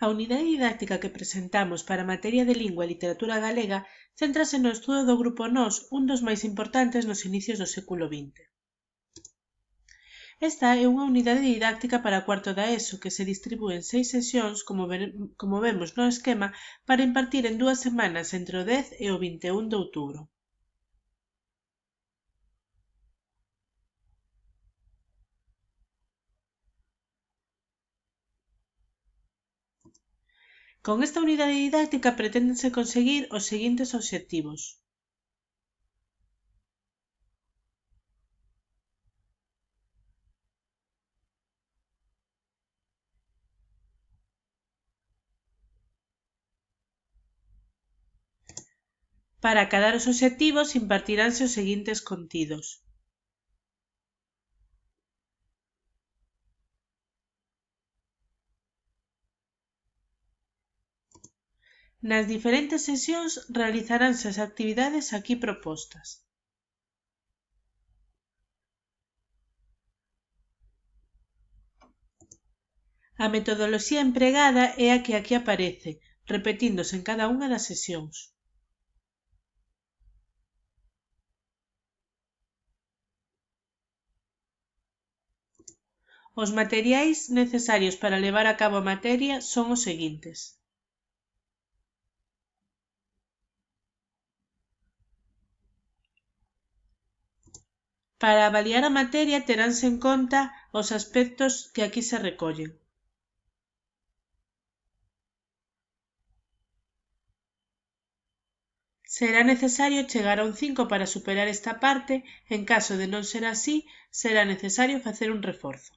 A unidade didáctica que presentamos para a materia de Lingua e Literatura Galega céntrase no estudo do Grupo Nós, un dos máis importantes nos inicios do século XX. Esta é unha unidade didáctica para cuarto da ESO que se distribúe en 6 sesións, como vemos no esquema, para impartir en 2 semanas entre o 10 e o 21 de outubro. Con esta unidade didáctica preténdense conseguir os seguintes obxectivos. Para acadar os obxectivos impartiránse os seguintes contidos. Nas diferentes sesións realizaránse as actividades aquí propostas. A metodoloxía empregada é a que aquí aparece, repetíndose en cada unha das sesións. Os materiais necesarios para levar a cabo a materia son os seguintes. Para avaliar a materia teránse en conta os aspectos que aquí se recollen. Será necesario chegar a un 5 para superar esta parte, en caso de non ser así, será necesario facer un reforzo.